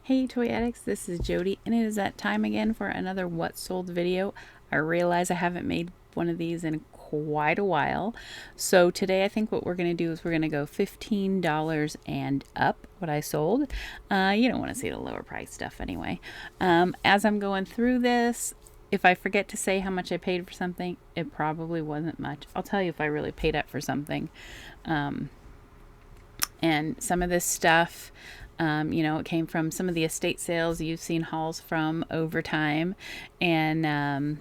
Hey Toy Addicts, this is Jody, and it is that time again for another What Sold video. I realize I haven't made one of these in quite a while, so today I think what we're going to do is we're going to go $15 and up, what I sold. You don't want to see the lower price stuff anyway. As I'm going through this, if I forget to say how much I paid for something, it probably wasn't much. I'll tell you if I really paid up for something. And some of this stuff, it came from some of the estate sales you've seen hauls from over time. And, I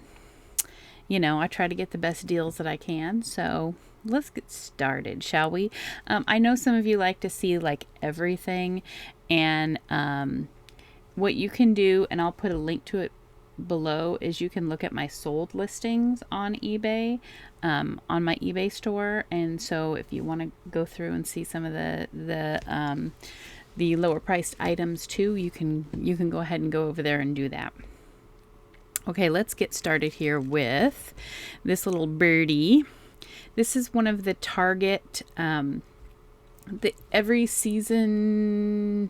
try to get the best deals that I can. So let's get started, shall we? I know some of you like to see like everything. And what you can do, and I'll put a link to it below, is you can look at my sold listings on eBay, on my eBay store. And so if you want to go through and see some of the lower priced items too, you can go ahead and go over there and do that. Okay, let's get started here with this little birdie. This is one of the Target every season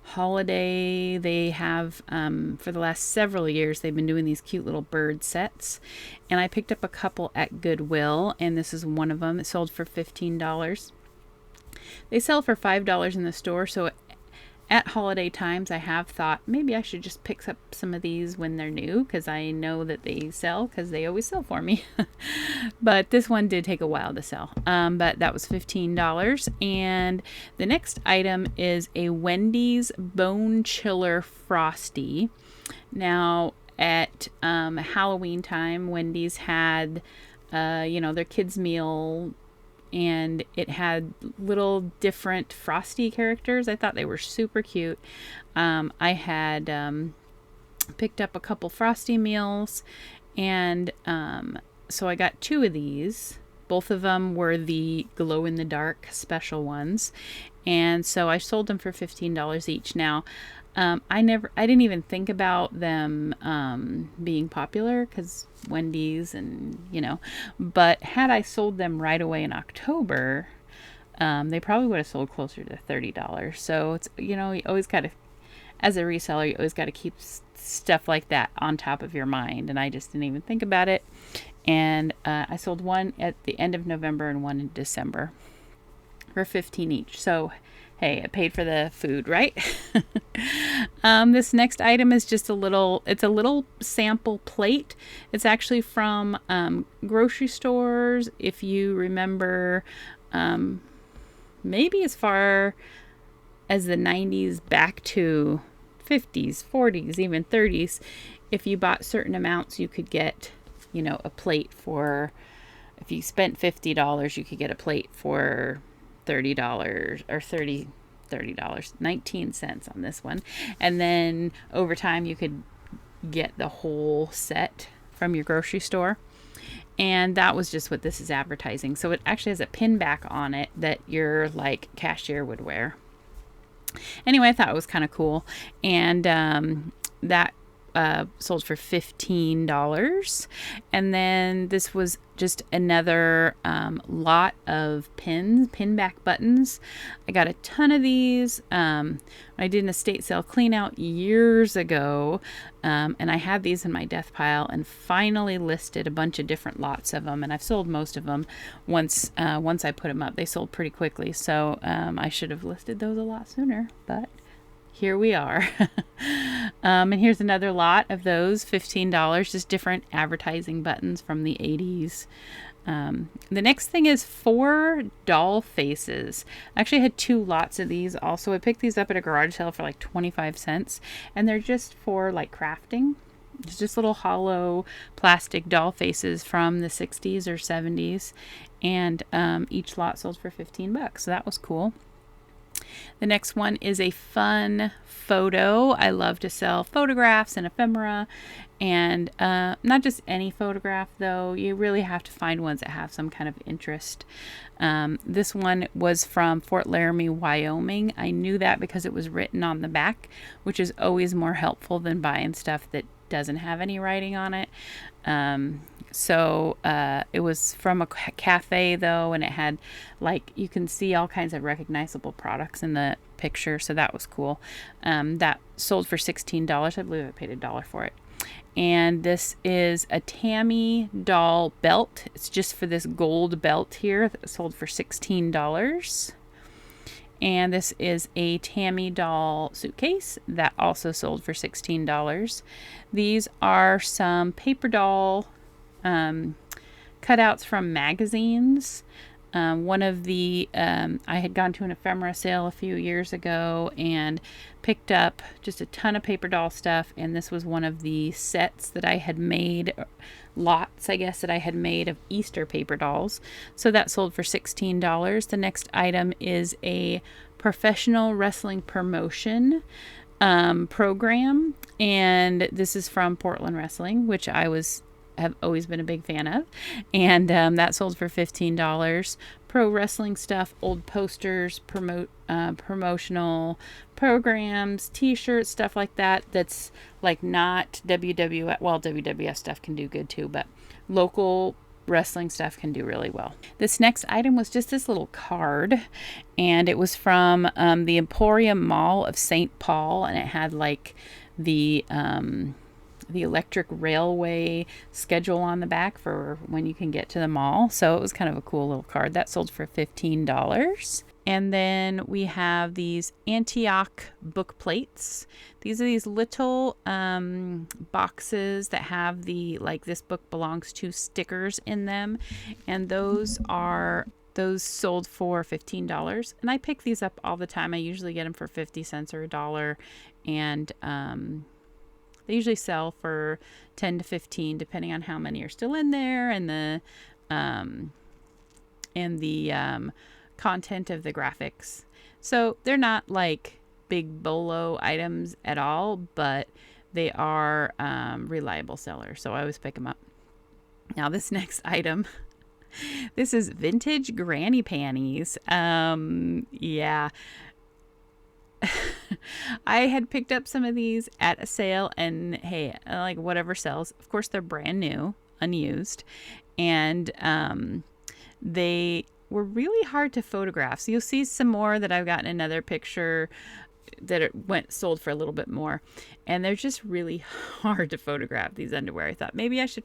holiday they have, for the last several years they've been doing these cute little bird sets, and I picked up a couple at Goodwill, and this is one of them. It sold for $15. They sell for $5 in the store, so at holiday times I have thought maybe I should just pick up some of these when they're new, because I know that they sell, because they always sell for me. But this one did take a while to sell, but that was $15. And the next item is a Wendy's Bone Chiller Frosty. Now at Halloween time, Wendy's had their kids meal, and it had little different Frosty characters. I thought they were super cute. I had picked up a couple Frosty meals, and so I got two of these. Both of them were the glow-in-the-dark special ones, and so I sold them for $15 each. Now, I didn't even think about them being popular, because Wendy's and, but had I sold them right away in October, they probably would have sold closer to $30. So it's, you always got to, as a reseller, you always got to keep stuff like that on top of your mind. And I just didn't even think about it. And I sold one at the end of November and one in December for $15 each. So hey, I paid for the food, right? This next item is just it's a little sample plate. It's actually from grocery stores. If you remember, maybe as far as the 90s back to 50s, 40s, even 30s, if you bought certain amounts, you could get, a plate for, if you spent $50, you could get a plate for $30 or $30, 19 cents on this one. And then over time you could get the whole set from your grocery store. And that was just what this is advertising. So it actually has a pin back on it that your like cashier would wear. Anyway, I thought it was kind of cool. And that sold for $15. And then this was just another lot of pin back buttons. I got a ton of these. I did an estate sale clean out years ago, and I had these in my death pile, and finally listed a bunch of different lots of them, and I've sold most of them once I put them up. They sold pretty quickly, so I should have listed those a lot sooner, but here we are. And here's another lot of those, $15, just different advertising buttons from the 80s. The next thing is 4 doll faces. I actually had 2 lots of these also. I picked these up at a garage sale for like 25 cents, and they're just for like crafting. It's just little hollow plastic doll faces from the 60s or 70s, and each lot sold for $15, so that was cool. The next one is a fun photo. I love to sell photographs and ephemera, and not just any photograph though. You really have to find ones that have some kind of interest. This one was from Fort Laramie, Wyoming. I knew that because it was written on the back, which is always more helpful than buying stuff that doesn't have any writing on it. So it was from a cafe though, and it had, like, you can see all kinds of recognizable products in the picture, so that was cool. That sold for $16. I believe I paid $1 for it. And this is a Tammy doll belt. It's just for this gold belt here that sold for $16. And this is a Tammy doll suitcase that also sold for $16. These are some paper doll cutouts from magazines. One of the, I had gone to an ephemera sale a few years ago and picked up just a ton of paper doll stuff. And this was one of the sets that I had made, lots, I guess, that I had made of Easter paper dolls. So that sold for $16. The next item is a professional wrestling promotion program. And this is from Portland Wrestling, which have always been a big fan of, and that sold for $15. Pro wrestling stuff, old posters, promotional programs, t-shirts, stuff like that. That's like not WWF. Well, WWF stuff can do good too, but local wrestling stuff can do really well. This next item was just this little card, and it was from the Emporium Mall of St. Paul, and it had like the electric railway schedule on the back for when you can get to the mall. So it was kind of a cool little card. That sold for $15. And then we have these Antioch book plates. These are these little boxes that have the, like, this book belongs to stickers in them. And those sold for $15. And I pick these up all the time. I usually get them for 50 cents or $1. And they usually sell for 10 to 15, depending on how many are still in there and the content of the graphics. So they're not like big bolo items at all, but they are reliable sellers. So I always pick them up. Now this next item, this is vintage granny panties. Yeah. I had picked up some of these at a sale, and hey, like whatever sells. Of course, they're brand new, unused, and they were really hard to photograph. So you'll see some more that I've got in another picture that sold for a little bit more, and they're just really hard to photograph, these underwear. I thought maybe I should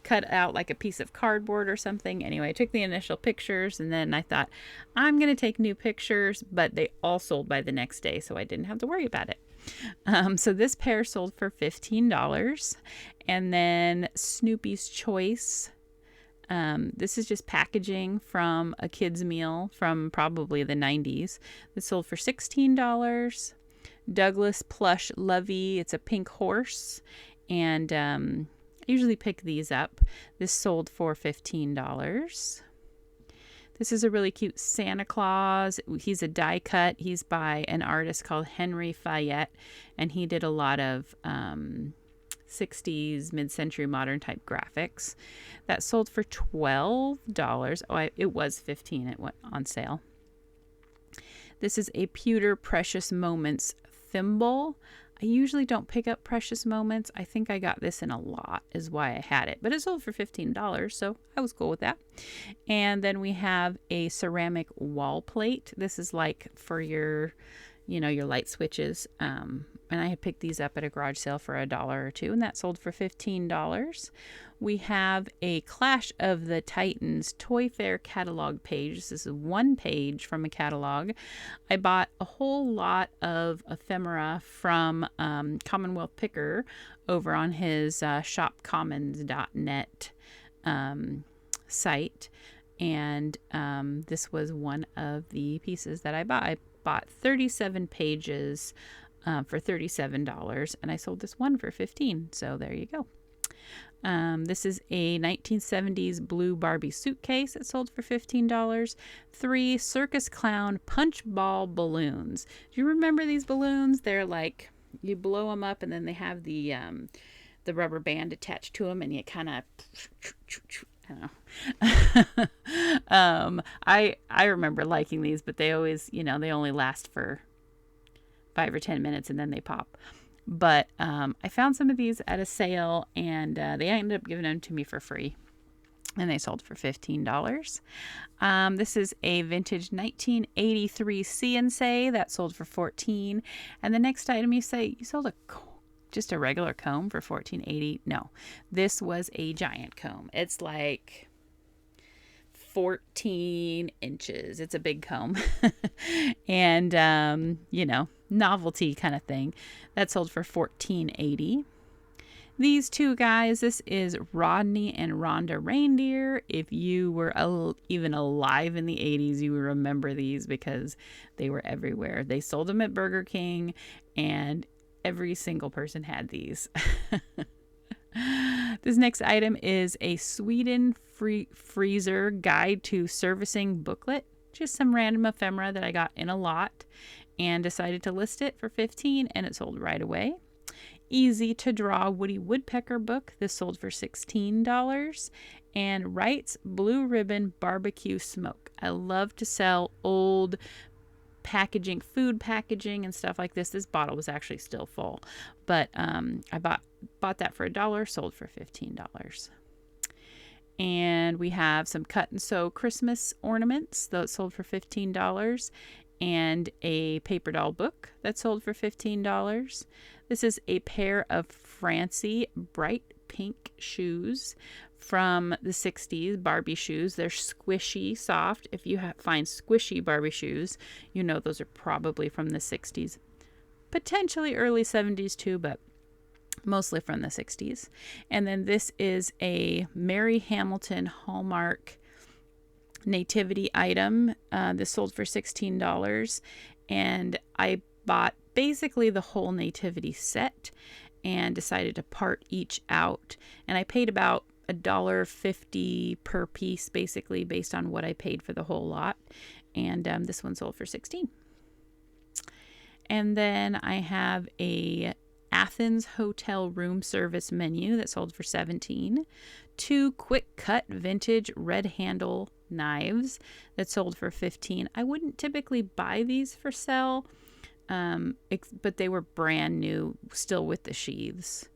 cut out like a piece of cardboard or something. Anyway, I took the initial pictures, and then I thought I'm going to take new pictures, but they all sold by the next day, so I didn't have to worry about it. So this pair sold for $15. And then Snoopy's Choice. This is just packaging from a kid's meal from probably the 90s. This sold for $16. Douglas Plush Lovey. It's a pink horse. And I usually pick these up. This sold for $15. This is a really cute Santa Claus. He's a die cut. He's by an artist called Henry Fayette, and he did a lot of 60s, mid-century modern type graphics. That sold for $12. Oh, it was $15. It went on sale. This is a pewter Precious Moments thimble. I usually don't pick up Precious Moments. I think I got this in a lot is why I had it. But it sold for $15, so I was cool with that. And then we have a ceramic wall plate. This is like for your light switches. And I had picked these up at a garage sale for $1 or $2, and that sold for $15. We have a Clash of the Titans Toy Fair catalog page. This is one page from a catalog. I bought a whole lot of ephemera from Commonwealth Picker over on his shopcommons.net site. And this was one of the pieces that I bought. I bought 37 pages for $37, and I sold this one for $15. So there you go. This is a 1970s blue Barbie suitcase. It sold for $15. 3 circus clown punch ball balloons. Do you remember these balloons? They're like, you blow them up, and then they have the rubber band attached to them, and you kind of, I don't know. I remember liking these, but they always, they only last for 5 or 10 minutes, and then they pop. But I found some of these at a sale, and they ended up giving them to me for free. and they sold for $15. This is a vintage 1983 C&C that sold for $14. And the next item, you say you sold just a regular comb for $14.80. No, this was a giant comb. It's like 14 inches. It's a big comb. And novelty kind of thing. That sold for $14.80. These two guys, this is Rodney and Rhonda Reindeer. If you were even alive in the 80s, you would remember these because they were everywhere. They sold them at Burger King, and every single person had these. This next item is a Sweden freezer guide to servicing booklet. Just some random ephemera that I got in a lot and decided to list it for $15, and it sold right away. Easy to Draw Woody Woodpecker book. This sold for $16. And Wright's Blue Ribbon Barbecue Smoke. I love to sell old packaging, food packaging and stuff like this. This bottle was actually still full, but I bought that for $1, sold for $15. And we have some cut and sew Christmas ornaments that sold for $15. And a paper doll book that sold for $15. This is a pair of Francie bright pink shoes from the 60s, Barbie shoes. They're squishy, soft. If you find squishy Barbie shoes, you know those are probably from the 60s. Potentially early 70s too, but mostly from the 60s. And then this is a Mary Hamilton Hallmark nativity item. This sold for $16, and I bought basically the whole nativity set and decided to part each out, and I paid about $1.50 per piece, basically based on what I paid for the whole lot. And this one sold for $16. And then I have a Athens hotel room service menu that sold for $17. 2 quick cut vintage red handle knives that sold for $15. I wouldn't typically buy these for sale, but they were brand new, still with the sheaths.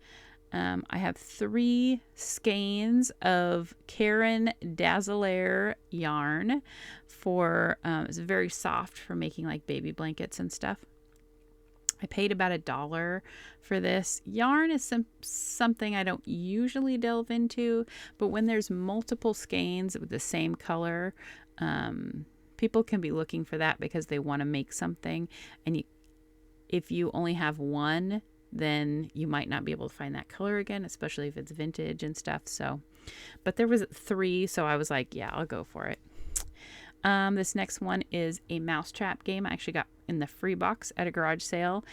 I have 3 skeins of Karen Dazzler yarn for, it's very soft for making like baby blankets and stuff. I paid about $1 for this. Yarn is something I don't usually delve into, but when there's multiple skeins with the same color, people can be looking for that because they want to make something. And if you only have one, then you might not be able to find that color again, especially if it's vintage and stuff. So, but there was 3, so I was like, yeah, I'll go for it. This next one is a mousetrap game I actually got in the free box at a garage sale.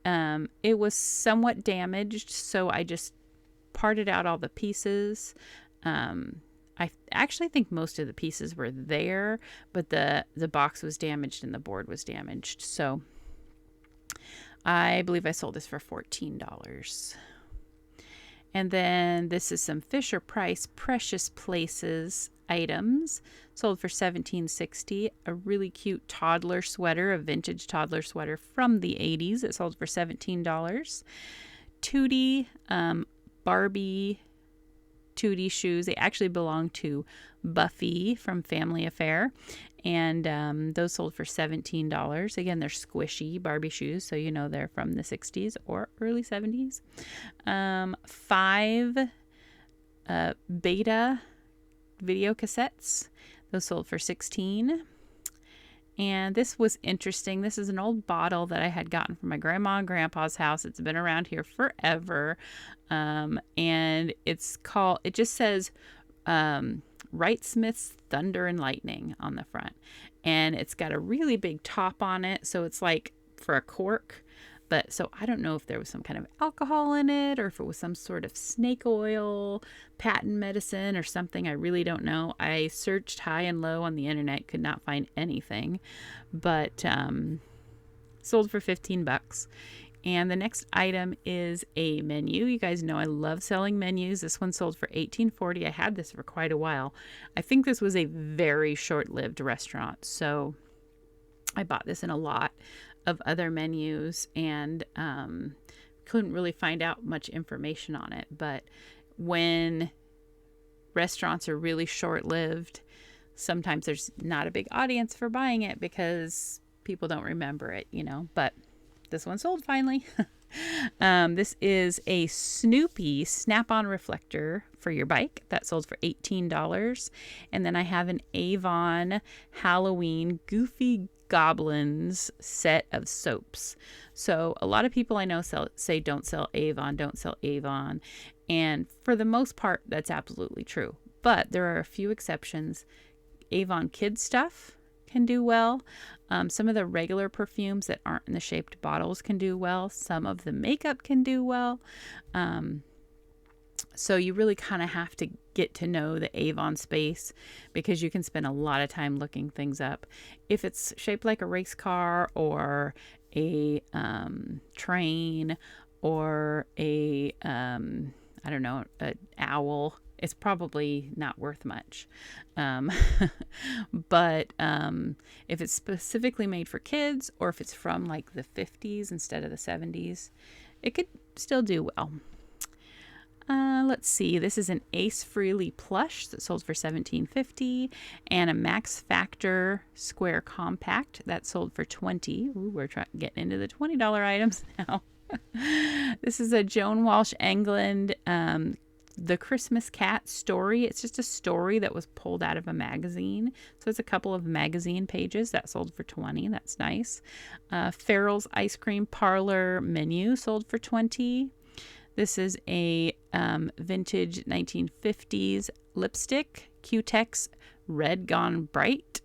It was somewhat damaged, so I just parted out all the pieces. I actually think most of the pieces were there, but the box was damaged and the board was damaged. So I believe I sold this for $14. And then this is some Fisher-Price Precious Places items, sold for $17.60. A really cute toddler sweater, a vintage toddler sweater from the 80s. It sold for $17. Tootie Barbie Tootie shoes. They actually belong to Buffy from Family Affair, and those sold for $17. Again, they're squishy Barbie shoes, so you know they're from the 60s or early 70s. 5 Beta video cassettes. Those sold for $16. And this was interesting. This is an old bottle that I had gotten from my grandma and grandpa's house. It's been around here forever. And it just says Wright Smith's Thunder and Lightning on the front. And it's got a really big top on it. So it's like for a cork. But so I don't know if there was some kind of alcohol in it or if it was some sort of snake oil, patent medicine or something. I really don't know. I searched high and low on the internet, could not find anything, but sold for $15. And the next item is a menu. You guys know I love selling menus. This one sold for $18.40. I had this for quite a while. I think this was a very short-lived restaurant, so I bought this in a lot of other menus and couldn't really find out much information on it. But when restaurants are really short-lived. Sometimes there's not a big audience for buying it because people don't remember it, but this one sold finally. This is a Snoopy snap-on reflector for your bike that sold for $18. And then I have an Avon Halloween Goofy Goblins set of soaps. So a lot of people I know say don't sell Avon. And for the most part, that's absolutely true. But there are a few exceptions. Avon Kids stuff can do well. Some of the regular perfumes that aren't in the shaped bottles can do well. Some of the makeup can do well. So you really kind of have to get to know the Avon space because you can spend a lot of time looking things up. If it's shaped like a race car or a train or a an owl, it's probably not worth much. But if it's specifically made for kids, or if it's from like the 50s instead of the 70s, it could still do well. Let's see. This is an Ace Frehley plush that sold for $17.50, and a Max Factor Square Compact that sold for $20. Ooh, we're getting into the $20 items now. This is a Joan Walsh England The Christmas Cat story. It's just a story that was pulled out of a magazine. So it's a couple of magazine pages that sold for $20. That's nice. Farrell's Ice Cream Parlor menu sold for $20. This is a vintage 1950s lipstick, Q-Tex Red Gone Bright.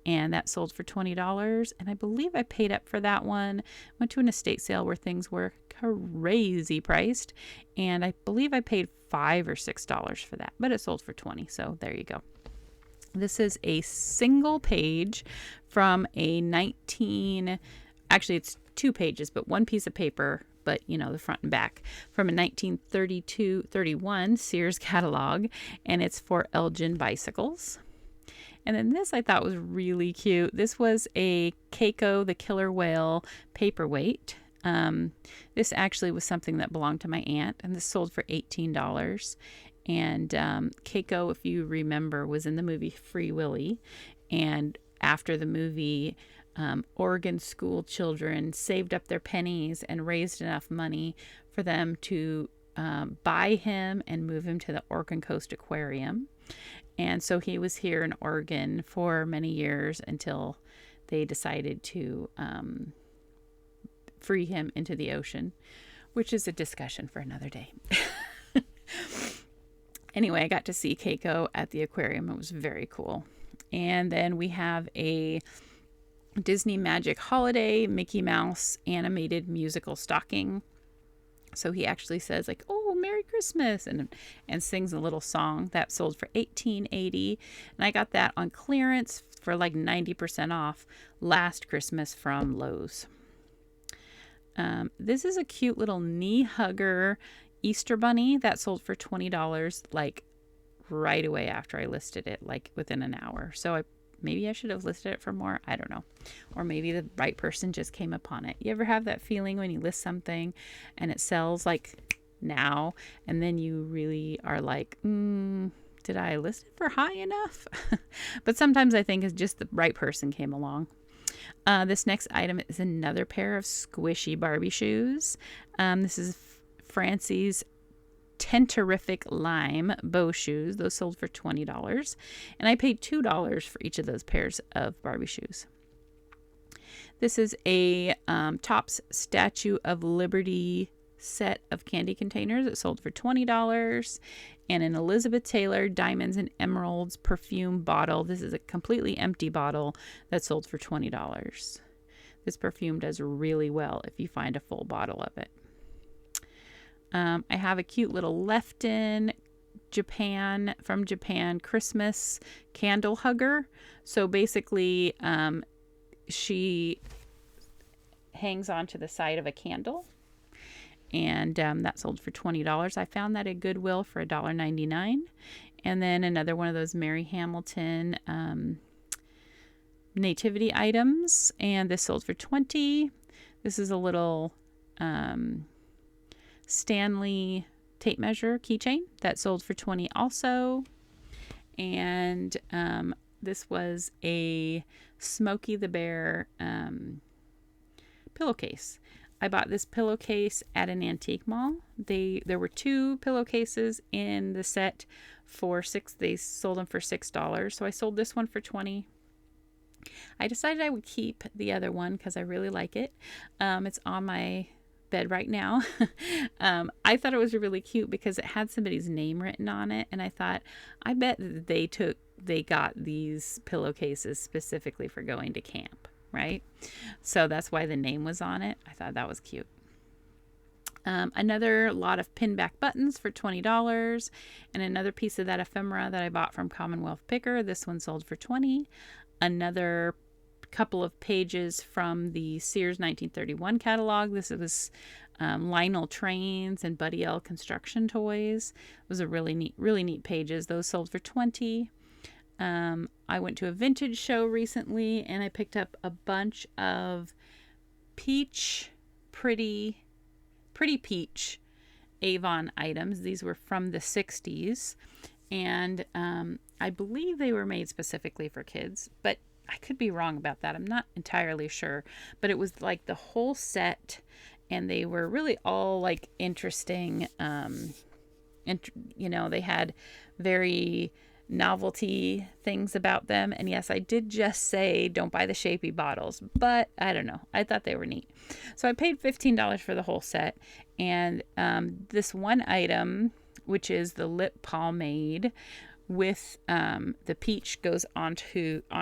And that sold for $20. And I believe I paid up for that one. Went to an estate sale where things were crazy priced. And I believe I paid $5 or $6 for that. But it sold for $20. So there you go. This is a single page from a actually it's 2 pages, but 1 piece of paper, but the front and back, from a 1931 Sears catalog. And it's for Elgin bicycles. And then this I thought was really cute. This was a Keiko the Killer Whale paperweight. This actually was something that belonged to my aunt, and this sold for $18. And Keiko, if you remember, was in the movie Free Willy. And after the movie, Oregon school children saved up their pennies and raised enough money for them to buy him and move him to the Oregon Coast Aquarium. And so he was here in Oregon for many years until they decided to free him into the ocean, which is a discussion for another day. Anyway, I got to see Keiko at the aquarium. It was very cool. And then we have a Disney Magic Holiday Mickey Mouse animated musical stocking. So he actually says like, "Oh, Merry Christmas," and sings a little song. That sold for $18.80, and I got that on clearance for like 90% off last Christmas from Lowe's. This is a cute little knee hugger Easter bunny that sold for $20, like right away after I listed it, like within an hour. So maybe I should have listed it for more. I don't know. Or maybe the right person just came upon it. You ever have that feeling when you list something and it sells like now, and then you really are like, did I list it for high enough? But sometimes I think it's just the right person came along. This next item is another pair of squishy Barbie shoes. This is Francie's Tenterific Lime bow shoes. Those sold for $20, and I paid $2 for each of those pairs of Barbie shoes. This is a Topps Statue of Liberty set of candy containers. It sold for $20, and an Elizabeth Taylor Diamonds and Emeralds perfume bottle. This is a completely empty bottle that sold for $20. This perfume does really well if you find a full bottle of it. I have a cute little Lefton from Japan Christmas candle hugger. So basically, she hangs onto the side of a candle, and that sold for $20. I found that at Goodwill for $1.99. And then another one of those Mary Hamilton nativity items, and this sold for $20. This is a little Stanley tape measure keychain that sold for $20 also. And this was a Smokey the Bear pillowcase. I bought this pillowcase at an antique mall. There were 2 pillowcases in the set for $6. They sold them for $6, so I sold this one for $20. I decided I would keep the other one because I really like it. It's on my bed right now. I thought it was really cute because it had somebody's name written on it, and I thought, I bet that they got these pillowcases specifically for going to camp, right? So that's why the name was on it. I thought that was cute. Another lot of pinback buttons for $20, and another piece of that ephemera that I bought from Commonwealth Picker. This one sold for $20. Another couple of pages from the Sears 1931 catalog. This was Lionel Trains and Buddy L construction toys. It was a really neat pages. Those sold for $20. I went to a vintage show recently, and I picked up a bunch of pretty peach Avon items. These were from the 60s, and I believe they were made specifically for kids, but I could be wrong about that. I'm not entirely sure, but it was like the whole set, and they were really all like interesting. They had very novelty things about them. And yes, I did just say don't buy the shapy bottles, but I don't know. I thought they were neat. So I paid $15 for the whole set. And this one item, which is the lip pomade with the peach, goes on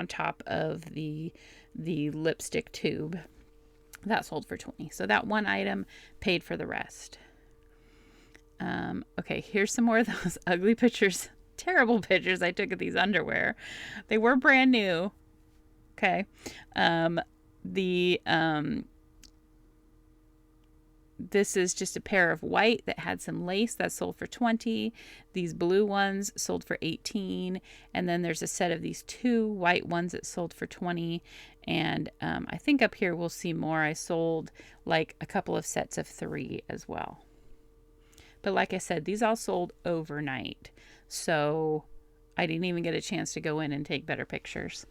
top of the lipstick tube, that sold for $20. So that one item paid for the rest. Okay, here's some more of those ugly pictures, terrible pictures I took of these underwear. They were brand new. Okay. This is just a pair of white that had some lace that sold for $20. These blue ones sold for $18. And then there's a set of these 2 white ones that sold for $20. And I think up here we'll see more. I sold like a couple of sets of 3 as well. But like I said, these all sold overnight. So I didn't even get a chance to go in and take better pictures.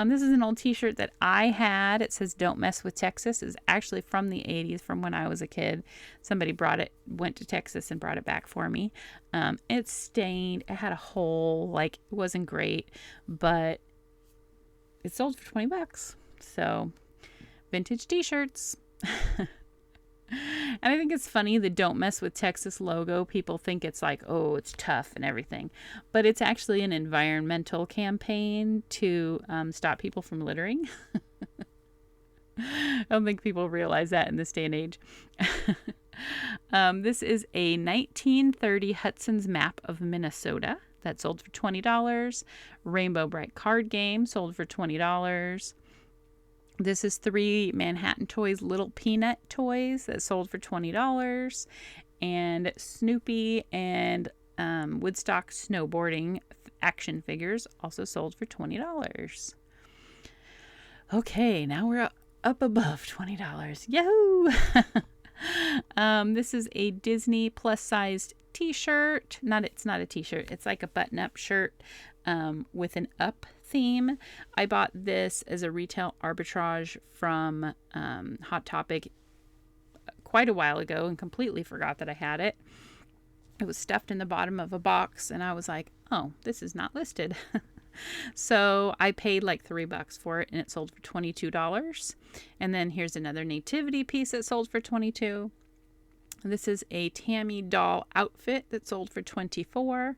This is an old t-shirt that I had. It says "Don't Mess with Texas." It's actually from the 80s, from when I was a kid. Somebody went to Texas and brought it back for me. It's stained. It had a hole. Like, it wasn't great, but it sold for $20. So vintage t-shirts. And I think it's funny, the "Don't Mess with Texas" logo. People think it's like, oh, it's tough and everything. But it's actually an environmental campaign to stop people from littering. I don't think people realize that in this day and age. This is a 1930 Hudson's Map of Minnesota that sold for $20. Rainbow Bright card game sold for $20. This is 3 Manhattan Toys Little Peanut toys that sold for $20. And Snoopy and Woodstock snowboarding action figures also sold for $20. Okay, now we're up above $20. Yahoo! This is a Disney plus-sized t-shirt. It's not a t-shirt. It's like a button-up shirt with an up theme. I bought this as a retail arbitrage from Hot Topic quite a while ago and completely forgot that I had it. It was stuffed in the bottom of a box, and I was like, oh, this is not listed. So I paid like $3 for it, and it sold for $22. And then here's another nativity piece that sold for $22. This is a Tammy doll outfit that sold for $24.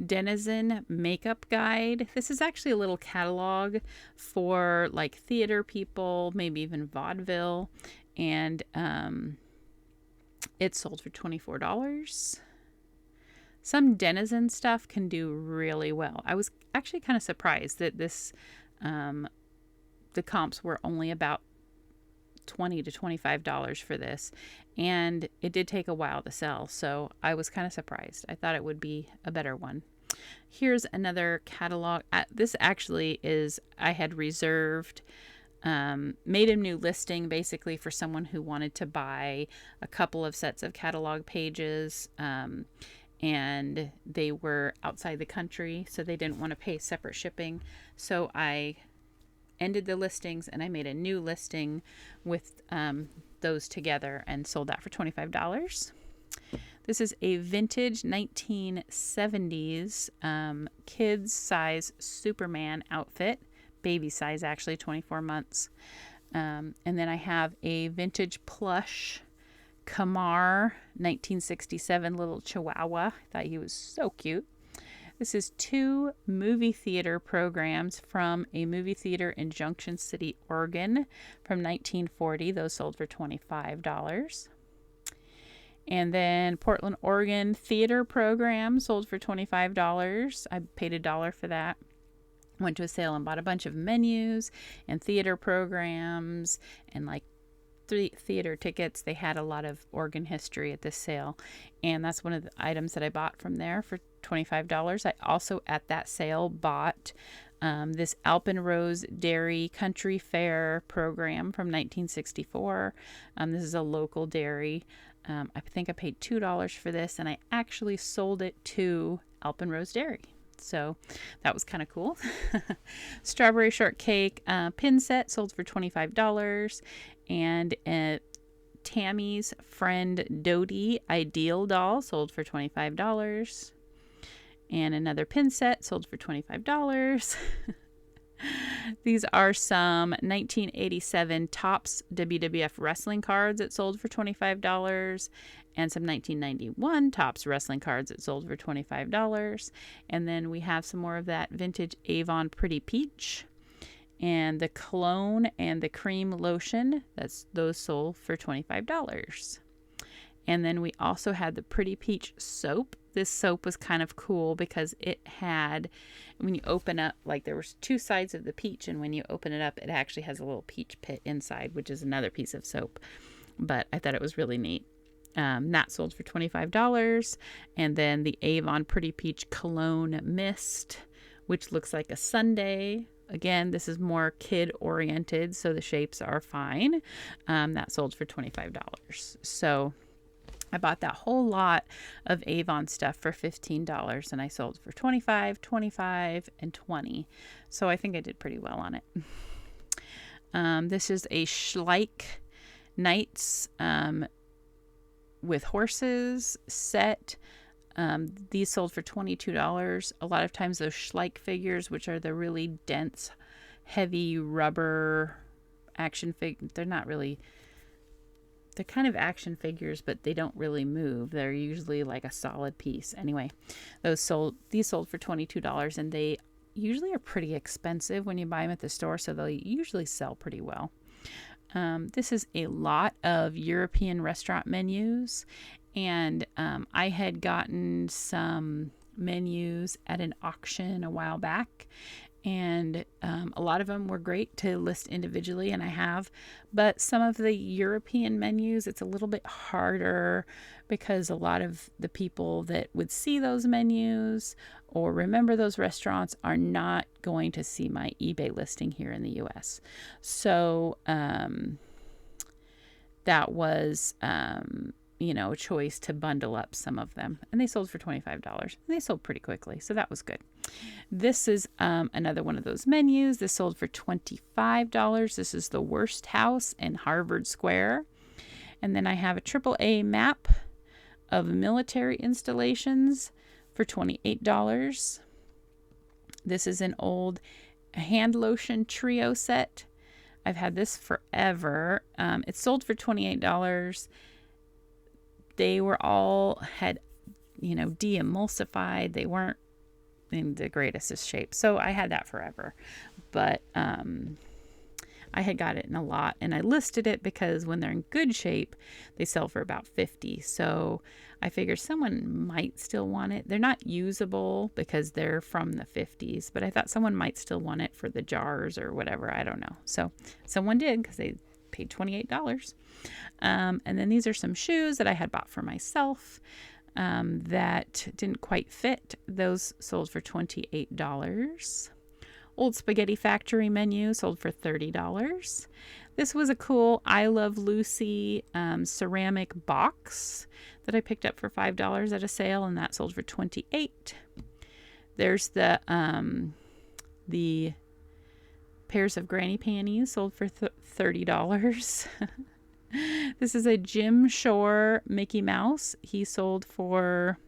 Denizen makeup guide. This is actually a little catalog for like theater people, maybe even vaudeville, and it sold for $24. Some Denizen stuff can do really well. I was actually kind of surprised that this the comps were only about $20 to $25 for this, and it did take a while to sell, so I was kind of surprised. I thought it would be a better one. Here's another catalog. This actually is, I had reserved, made a new listing basically for someone who wanted to buy a couple of sets of catalog pages, and they were outside the country, so they didn't want to pay separate shipping. So I ended the listings and I made a new listing with those together and sold that for $25. This is a vintage 1970s kids size Superman outfit, baby size actually, 24 months. And then I have a vintage plush Kamar 1967 little Chihuahua. I thought he was so cute. This is 2 movie theater programs from a movie theater in Junction City, Oregon from 1940. Those sold for $25. And then Portland, Oregon theater program sold for $25. I paid $1 for that. Went to a sale and bought a bunch of menus and theater programs and like 3 theater tickets. They had a lot of Oregon history at this sale, and that's one of the items that I bought from there for $25. I also at that sale bought this Alpenrose Dairy Country Fair program from 1964. This is a local dairy. I think I paid $2 for this, and I actually sold it to Alpenrose Dairy. So that was kind of cool. Strawberry shortcake pin set sold for $25. And Tammy's Friend Dodie Ideal doll sold for $25. And another pin set sold for $25. These are some 1987 Topps WWF wrestling cards that sold for $25, and some 1991 Topps wrestling cards that sold for $25. And then we have some more of that vintage Avon Pretty Peach, and the cologne and the cream lotion. Those sold for $25. And then we also had the Pretty Peach soap. This soap was kind of cool because it had, when you open up, like there was 2 sides of the peach, and when you open it up, it actually has a little peach pit inside, which is another piece of soap. But I thought it was really neat. That sold for $25. And then the Avon Pretty Peach Cologne Mist, which looks like a sundae. Again, this is more kid-oriented, so the shapes are fine. That sold for $25. So I bought that whole lot of Avon stuff for $15, and I sold for $25, $25, and $20. So I think I did pretty well on it. This is a Schleich Knights with horses set. These sold for $22. A lot of times those Schleich figures, which are the really dense, heavy rubber action figures, they're kind of action figures, but they don't really move. They're usually like a solid piece. Anyway, these sold for $22, and they usually are pretty expensive when you buy them at the store, so they usually sell pretty well. This is a lot of European restaurant menus, and I had gotten some menus at an auction a while back, and a lot of them were great to list individually, and I have, but some of the European menus, it's a little bit harder because a lot of the people that would see those menus or remember those restaurants are not going to see my eBay listing here in the US. So that was a choice to bundle up some of them, and they sold for $25, and they sold pretty quickly, so that was good. This is another one of those menus. This sold for $25. This is the Worst House in Harvard Square. And then I have a AAA map of military installations for $28. This is an old hand lotion trio set. I've had this forever. It sold for $28. They were all had, de-emulsified. They weren't in the greatest of shape. So I had that forever. But I had got it in a lot, and I listed it because when they're in good shape, they sell for about $50. So I figured someone might still want it. They're not usable because they're from the 50s, but I thought someone might still want it for the jars or whatever. I don't know. So someone did because they paid $28. And then these are some shoes that I had bought for myself that didn't quite fit. Those sold for $28. Old Spaghetti Factory menu sold for $30. This was a cool I Love Lucy ceramic box that I picked up for $5 at a sale, and that sold for $28. There's the pairs of granny panties sold for $30. This is a Jim Shore Mickey Mouse. He sold for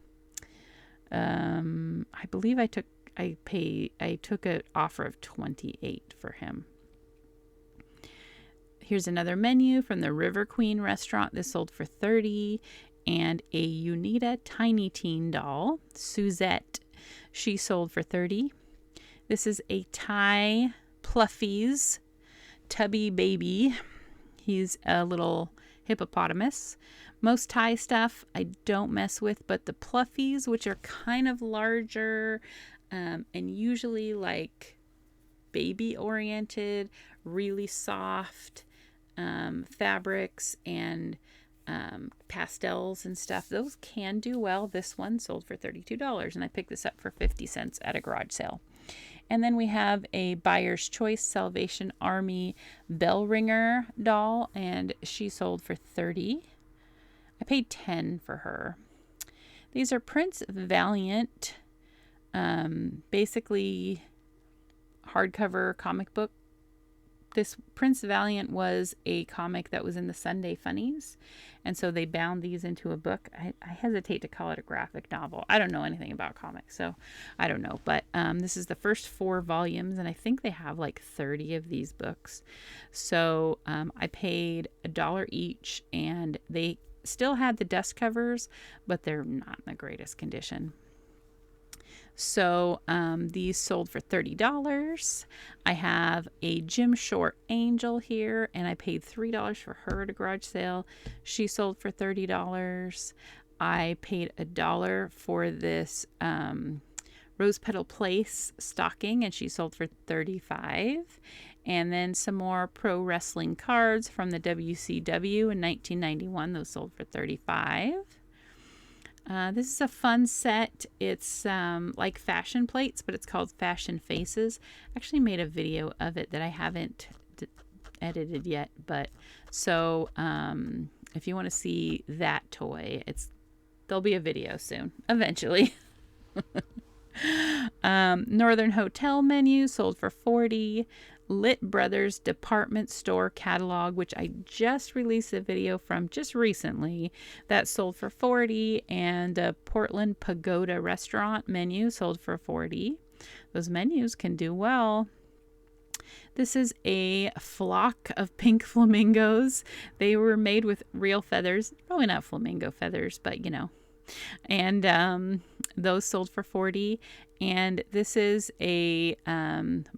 I believe I took an offer of $28 for him. Here's another menu from the River Queen restaurant. This sold for $30. And a Unita Tiny Teen doll, Suzette. She sold for $30. This is a Ty Pluffies Tubby Baby. He's a little hippopotamus. Most Ty stuff I don't mess with, but the Pluffies, which are kind of larger and usually like baby oriented, really soft fabrics and pastels and stuff, those can do well. This one sold for $32, and I picked this up for 50 cents at a garage sale. And then we have a Buyer's Choice Salvation Army bell ringer doll, and she sold for $30. I paid $10 for her. These are Prince Valiant, basically hardcover comic book. This Prince Valiant was a comic that was in the Sunday Funnies, and so they bound these into a book. I hesitate to call it a graphic novel. I don't know anything about comics, so I don't know. But this is the first 4 volumes, and I think they have like 30 of these books. So I paid $1 each, and they still had the dust covers, but they're not in the greatest condition. So these sold for $30. I have a Jim Shore Angel here, and I paid $3 for her at a garage sale. She sold for $30. I paid $1 for this Rose Petal Place stocking, and she sold for $35. And then some more pro wrestling cards from the WCW in 1991. Those sold for $35. This is a fun set. It's like fashion plates, but it's called Fashion Faces. I actually made a video of it that I haven't edited yet. But so if you want to see that toy, there'll be a video soon, eventually. Northern Hotel menu sold for $40. Lit Brothers department store catalog, which I just released a video from just recently, that sold for $40. And a Portland Pagoda restaurant menu sold for $40. Those menus can do well. This is a flock of pink flamingos. They were made with real feathers, probably not flamingo feathers, but you know. And those sold for $40. And this is a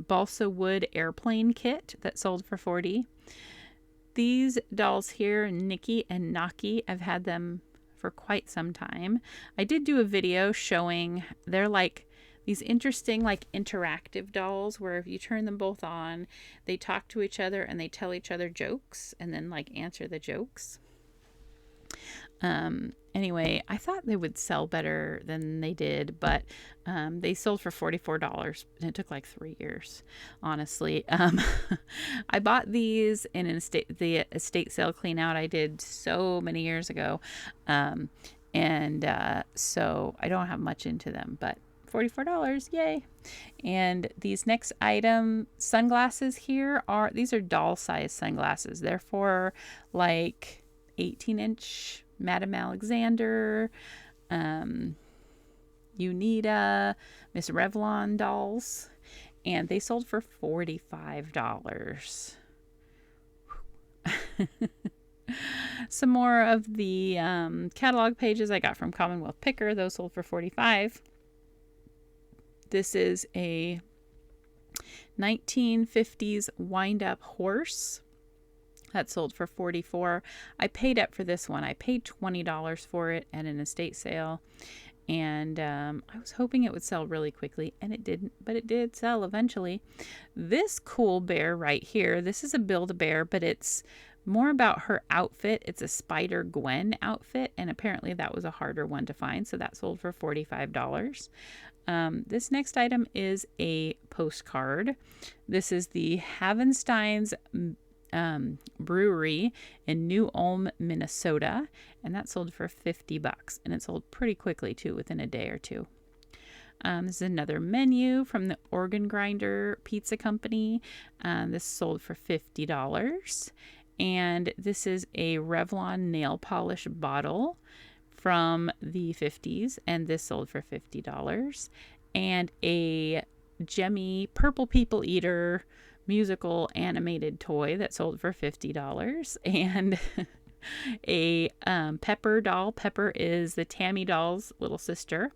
balsa wood airplane kit that sold for $40. These dolls here, Nikki and Naki, I've had them for quite some time. I did do a video showing they're like these interesting like interactive dolls where if you turn them both on, they talk to each other and they tell each other jokes and then like answer the jokes. Anyway, I thought they would sell better than they did, but they sold for $44, and it took like 3 years, honestly. I bought these in the estate sale clean out I did so many years ago, and so I don't have much into them, but $44, yay. And these next item sunglasses here these are doll size sunglasses. They're for like 18-inch Madame Alexander, Unita, Miss Revlon dolls, and they sold for $45. Some more of the catalog pages I got from Commonwealth Picker. Those sold for $45. This is a 1950s wind-up horse. That sold for $44. I paid up for this one. I paid $20 for it at an estate sale. And I was hoping it would sell really quickly, and it didn't, but it did sell eventually. This cool bear right here, this is a Build-A-Bear, but it's more about her outfit. It's a Spider-Gwen outfit, and apparently that was a harder one to find, so that sold for $45. This next item is a postcard. This is the Havenstein's brewery in New Ulm, Minnesota, and that sold for $50, and it sold pretty quickly too, within a day or two. This is another menu from the Organ Grinder Pizza Company. This sold for $50. And this is a Revlon nail polish bottle from the 50s, and this sold for $50. And a Jemmy Purple People Eater musical animated toy that sold for $50. And a Pepper doll. Pepper is the Tammy doll's little sister.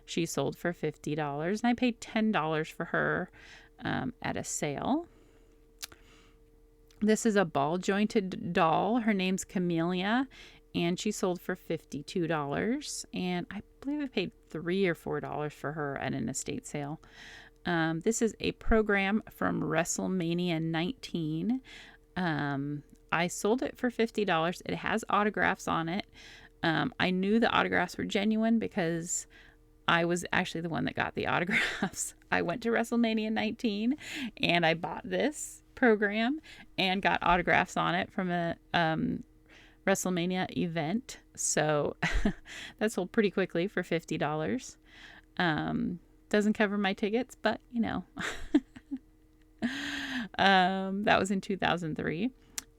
She sold for $50, and I paid $10 for her at a sale. This is a ball jointed doll. Her name's Camellia, and she sold for $52. And I believe I paid $3 or $4 for her at an estate sale. This is a program from WrestleMania 19. I sold it for $50. It has autographs on it. I knew the autographs were genuine because I was actually the one that got the autographs. I went to WrestleMania 19 and I bought this program and got autographs on it from a WrestleMania event. So that sold pretty quickly for $50. Doesn't cover my tickets, but you know. That was in 2003.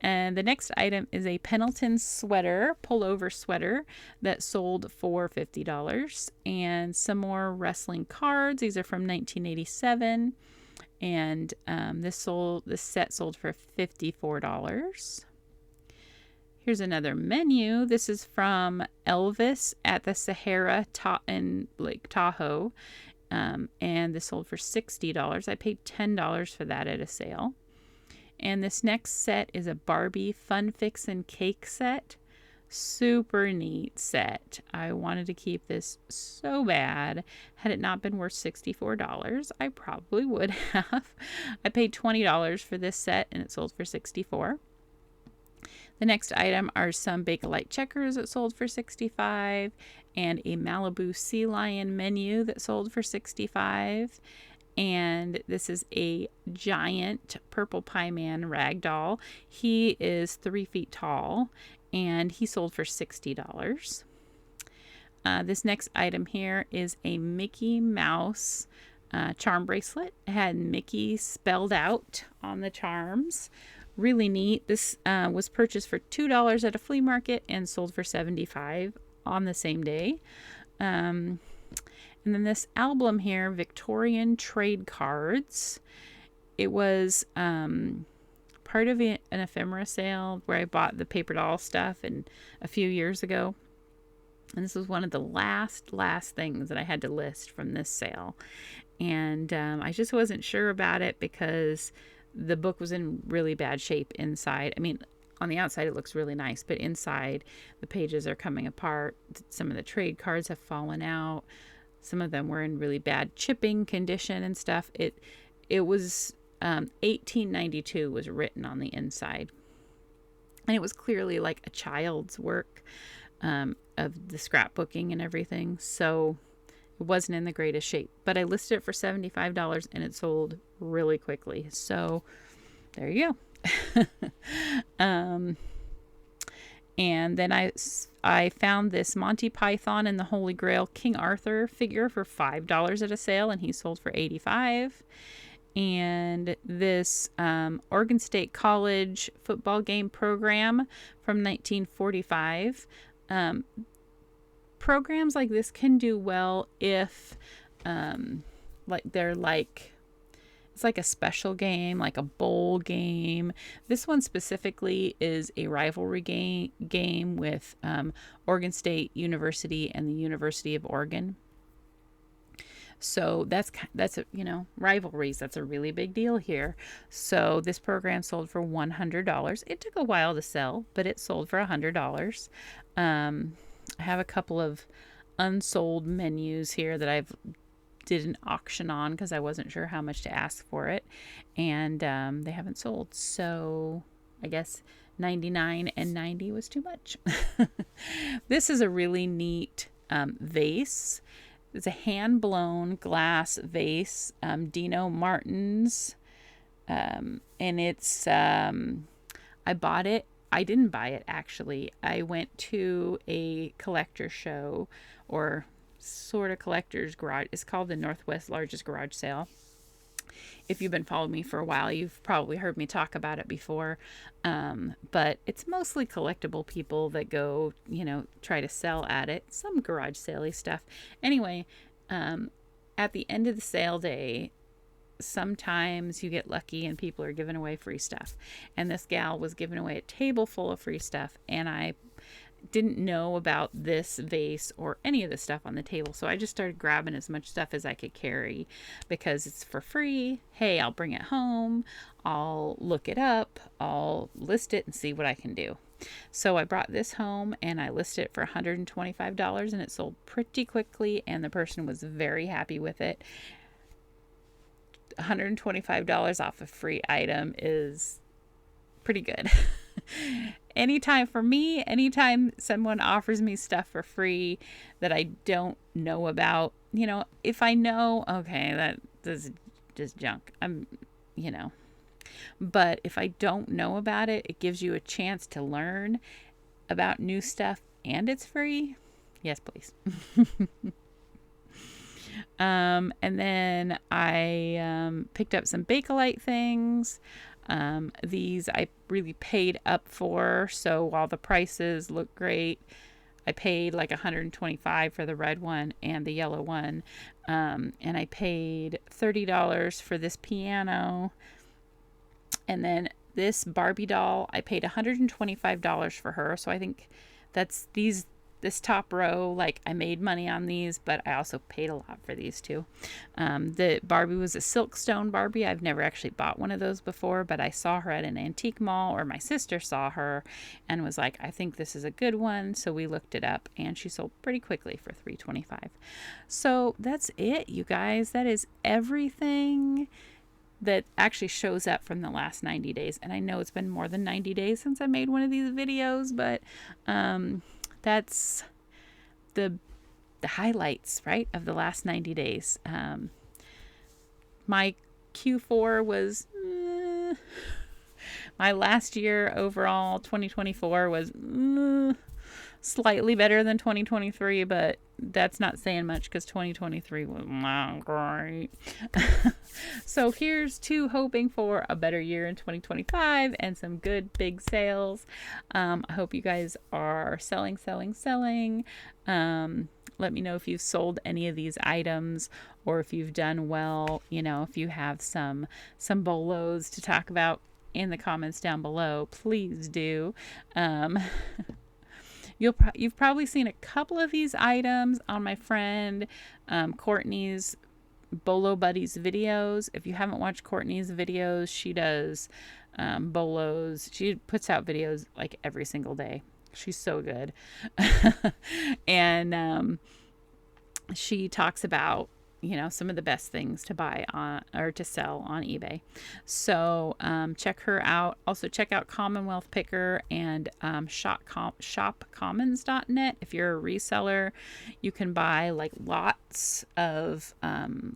And the next item is a Pendleton sweater, pullover sweater that sold for $50. And some more wrestling cards. These are from 1987. And this set sold for $54. Here's another menu. This is from Elvis at the Sahara in Lake Tahoe. And this sold for $60. I paid $10 for that at a sale. And this next set is a Barbie Fun Fix and Cake set. Super neat set. I wanted to keep this so bad. Had it not been worth $64, I probably would have. I paid $20 for this set, and it sold for $64. The next item are some Bakelite checkers that sold for $65, and a Malibu Sea Lion menu that sold for $65. And this is a giant Purple Pie Man rag doll. He is 3 feet tall, and he sold for $60. This next item here is a Mickey Mouse charm bracelet. It had Mickey spelled out on the charms. Really neat. This was purchased for $2 at a flea market and sold for $75 on the same day. And then this album here, Victorian Trade Cards. It was part of an ephemera sale where I bought the paper doll stuff a few years ago. And this was one of the last things that I had to list from this sale. And I just wasn't sure about it because the book was in really bad shape inside. I mean, on the outside it looks really nice, but inside the pages are coming apart. Some of the trade cards have fallen out. Some of them were in really bad chipping condition and stuff. It was 1892 was written on the inside. And it was clearly like a child's work of the scrapbooking and everything. So it wasn't in the greatest shape. But I listed it for $75 and it sold really quickly. So there you go. And then I found this Monty Python and the Holy Grail King Arthur figure for $5 at a sale, and he sold for $85. And this Oregon State College football game program from 1945. Programs like this can do well if it's like a special game, like a bowl game. This one specifically is a rivalry game with Oregon State University and the University of Oregon. So that's rivalries. That's a really big deal here. So this program sold for $100. It took a while to sell, but it sold for $100. I have a couple of unsold menus here that I've did an auction on because I wasn't sure how much to ask for it, and they haven't sold. So I guess $99 and $90 was too much. This is a really neat vase. It's a hand-blown glass vase, Dino Martin's, and it's I bought it. I didn't buy it, actually. I went to a collector show, or sort of collector's garage. It's called the Northwest Largest Garage Sale. If you've been following me for a while, you've probably heard me talk about it before. But it's mostly collectible people that go, try to sell at it. Some garage sale-y stuff. Anyway, at the end of the sale day, sometimes you get lucky and people are giving away free stuff. And this gal was giving away a table full of free stuff. And I didn't know about this vase or any of the stuff on the table, so I just started grabbing as much stuff as I could carry because it's for free. Hey, I'll bring it home, I'll look it up, I'll list it and see what I can do. So I brought this home and I listed it for $125, and it sold pretty quickly, and the person was very happy with it. $125 off a free item is pretty good. Anytime someone offers me stuff for free that I don't know about, if I know, okay, that is just junk, but if I don't know about it, it gives you a chance to learn about new stuff and it's free. Yes, please. And then I picked up some Bakelite things. These I really paid up for, so while the prices look great, I paid like $125 for the red one and the yellow one, and I paid $30 for this piano. And then this Barbie doll, I paid $125 for her, so I think that's this top row, like I made money on these, but I also paid a lot for these too. The Barbie was a Silkstone Barbie. I've never actually bought one of those before, but I saw her at an antique mall, or my sister saw her and was like, I think this is a good one. So we looked it up and she sold pretty quickly for $325. So that's it, you guys. That is everything that actually shows up from the last 90 days. And I know it's been more than 90 days since I made one of these videos, but that's the highlights, right, of the last 90 days. My Q4 was my last year overall. 2024 was slightly better than 2023, but that's not saying much because 2023 was not great. So here's to hoping for a better year in 2025 and some good big sales. I hope you guys are selling. Let me know if you've sold any of these items or if you've done well. If you have some bolos to talk about in the comments down below, please do. You've probably seen a couple of these items on my friend Courtney's Bolo Buddies videos. If you haven't watched Courtney's videos, she does bolos. She puts out videos like every single day. She's so good. And she talks about some of the best things to buy on or to sell on eBay. So check her out. Also check out Commonwealth Picker and shopcommons.net. If you're a reseller, you can buy like lots of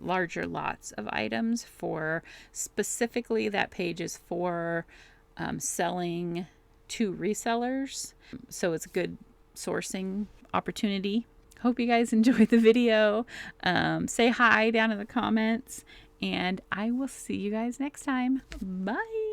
larger lots of items for specifically that page is for selling to resellers. So it's a good sourcing opportunity. Hope you guys enjoyed the video. Say hi down in the comments, and I will see you guys next time. Bye.